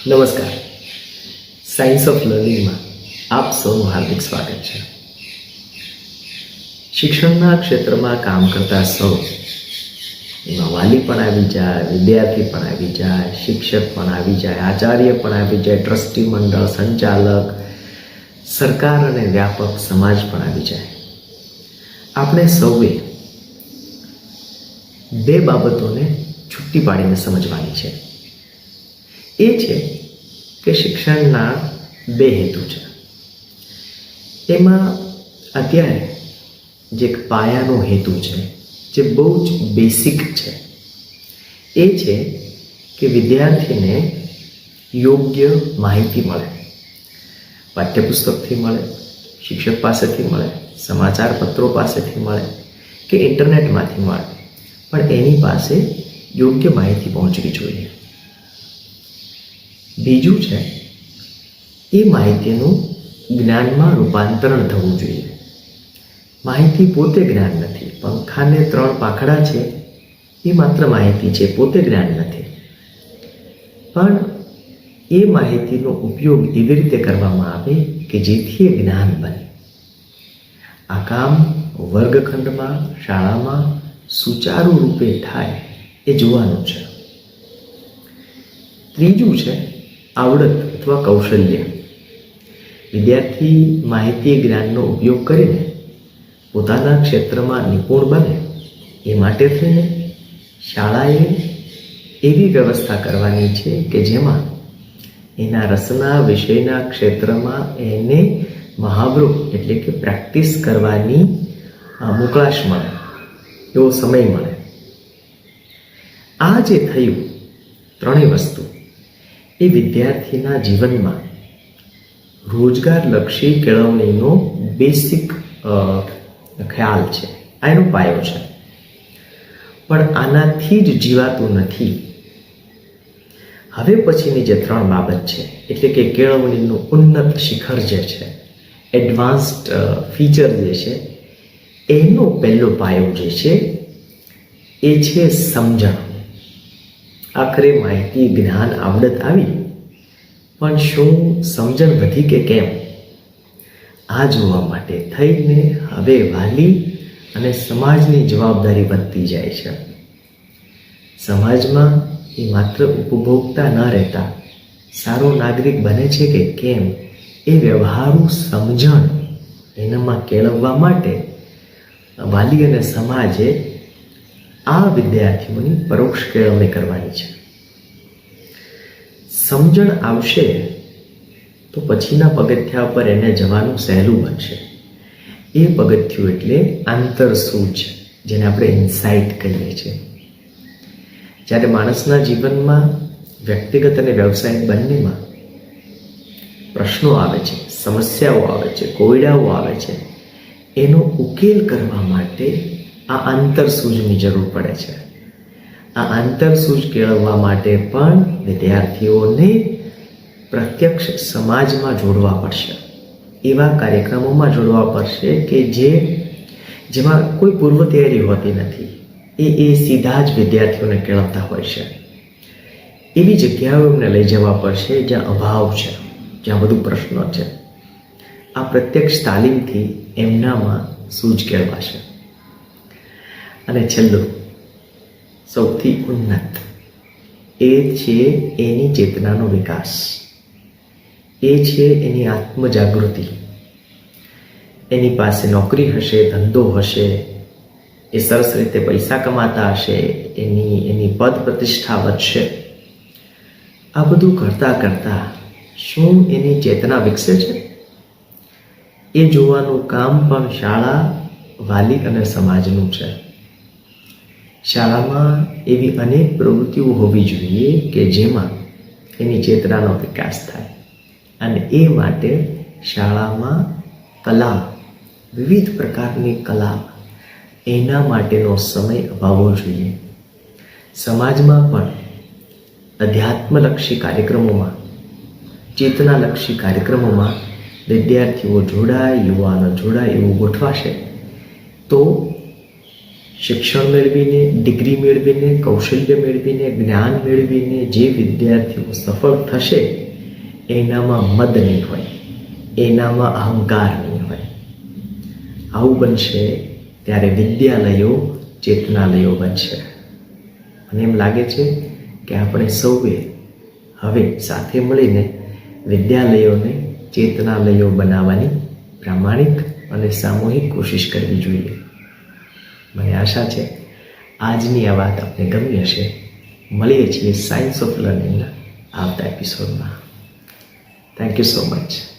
નમસ્કાર. Science of લર્નિંગમાં આપ સૌનું હાર્દિક સ્વાગત છે. શિક્ષણના ક્ષેત્રમાં કામ કરતા સૌ, એમાં વાલી પણ આવી જાય, વિદ્યાર્થી પણ આવી જાય, શિક્ષક પણ આવી જાય, આચાર્ય પણ આવી જાય, ટ્રસ્ટી મંડળ, સંચાલક, સરકાર અને વ્યાપક સમાજ પણ આવી જાય. આપણે સૌએ બે બાબતોને છૂટી પાડીને સમજવાની છે. એ છે કે શિક્ષણના બે હેતુ છે. એમાં અત્યારે જે એક પાયાનો હેતુ છે, જે બહુ જ બેસિક છે, એ છે કે વિદ્યાર્થીને યોગ્ય માહિતી મળે. પાઠ્યપુસ્તકથી મળે, શિક્ષક પાસેથી મળે, સમાચાર પત્રો પાસેથી મળે કે ઇન્ટરનેટમાંથી મળે, પણ એની પાસે યોગ્ય માહિતી પહોંચવી જોઈએ. બીજું છે, એ માહિતીનું જ્ઞાનમાં રૂપાંતરણ થવું જોઈએ. માહિતી પોતે જ્ઞાન નથી. પંખાને 3 પાંખડા છે એ માત્ર માહિતી છે, પોતે જ્ઞાન નથી. પણ એ માહિતીનો ઉપયોગ એવી રીતે કરવામાં આવે કે જેથી એ જ્ઞાન બને. આ કામ વર્ગખંડમાં, શાળામાં સુચારુ રૂપે થાય એ જોવાનું છે. ત્રીજું છે આવડત અથવા કૌશલ્ય. વિદ્યાર્થી માહિતી જ્ઞાનનો ઉપયોગ કરીને પોતાના ક્ષેત્રમાં નિપુણ બને એ માટે થઈને શાળાએ એવી વ્યવસ્થા કરવાની છે કે જેમાં એના રસના વિષયના ક્ષેત્રમાં એને મહાવરો એટલે કે પ્રેક્ટિસ કરવાની મોકળાશ મળે, એવો સમય મળે. આ જે થયું ત્રણેય વસ્તુ, એ વિદ્યાર્થીના જીવનમાં રોજગારલક્ષી કેળવણીનો બેસિક ખ્યાલ છે, આ એનો પાયો છે. પણ આનાથી જ જીવાતું નથી. હવે પછીની જે 3 બાબત છે, એટલે કે કેળવણીનું ઉન્નત શિખર જે છે, એડવાન્સ્ડ ફીચર જે છે, એનો પહેલો પાયો જે છે એ છે સમજણ. આખરે માહિતી, જ્ઞાન, આવડત આવી, પણ શું સમજણ વધી કે કેમ? આ જોવા માટે થઈને હવે વાલી અને સમાજની જવાબદારી વધતી જાય છે. સમાજમાં એ માત્ર ઉપભોક્તા ન રહેતા સારો નાગરિક બને છે કે કેમ, એ વ્યવહારુ સમજણ એનામાં કેળવવા માટે વાલી અને સમાજે આ વિદ્યાર્થીઓની પરોક્ષ કેળવણી કરવાની છે. સમજણ આવશે તો પછીના પગથિયા પર એને જવાનું સહેલું બનશે. એ પગથિયું એટલે આંતરસૂઝ, જેને આપણે ઇન્સાઇટ કહીએ છીએ. જ્યારે માણસના જીવનમાં વ્યક્તિગત અને વ્યવસાયિક બંનેમાં પ્રશ્નો આવે છે, સમસ્યાઓ આવે છે, કોયડાઓ આવે છે, એનો ઉકેલ કરવા માટે આ આંતરસૂઝની જરૂર પડે છે. આ આંતરસૂઝ કેળવવા માટે પણ વિદ્યાર્થીઓને પ્રત્યક્ષ સમાજમાં જોડવા પડશે. એવા કાર્યક્રમોમાં જોડવા પડશે કે જેમાં કોઈ પૂર્વ તૈયારી હોતી નથી. એ સીધા જ વિદ્યાર્થીઓને કેળવતા હોય છે. એવી જગ્યાઓ એમને લઈ જવા પડશે જ્યાં અભાવ છે, જ્યાં બધું પ્રશ્નો છે. આ પ્રત્યક્ષ તાલીમથી એમનામાં સૂઝ કેળવાશે. અને છેલ્લું, સૌથી ઉન્નત, એ છે એની ચેતનાનો વિકાસ. એ છે એની આત્મજાગૃતિ. એની પાસે નોકરી હશે, ધંધો હશે, એ સરસ રીતે પૈસા કમાતા હશે, એની પદ પ્રતિષ્ઠા વધશે. આ બધું કરતાં કરતાં શું એની ચેતના વિકસે છે? એ જોવાનું કામ પણ શાળા, વાલી અને સમાજનું છે. શાળામાં એવી અનેક પ્રવૃત્તિઓ હોવી જોઈએ કે જેમાં એની ચેતનાનો વિકાસ થાય. અને એ માટે શાળામાં કલા, વિવિધ પ્રકારની કલા, એના માટેનો સમય અપાવવો જોઈએ. સમાજમાં પણ અધ્યાત્મલક્ષી કાર્યક્રમોમાં, ચેતનાલક્ષી કાર્યક્રમોમાં વિદ્યાર્થીઓ જોડાય, યુવાનો જોડાય એવું ગોઠવાશે તો શિક્ષણ મેળવીને, ડિગ્રી મેળવીને, કૌશલ્ય મેળવીને, જ્ઞાન મેળવીને જે વિદ્યાર્થીઓ સફળ થશે એનામાં મદ નહીં હોય, એનામાં અહંકાર નહીં હોય. આવું બનશે ત્યારે વિદ્યાલયો ચેતનાલયો બનશે. મને એમ લાગે છે કે આપણે સૌએ હવે સાથે મળીને વિદ્યાલયોને ચેતનાલયો બનાવવાની પ્રામાણિક અને સામૂહિક કોશિશ કરવી જોઈએ. મને આશા છે આજની આ વાત આપને ગમી હશે. મળીએ છીએ સાયન્સ ઓફ લર્નિંગના આવતા એપિસોડમાં. Thank you so much.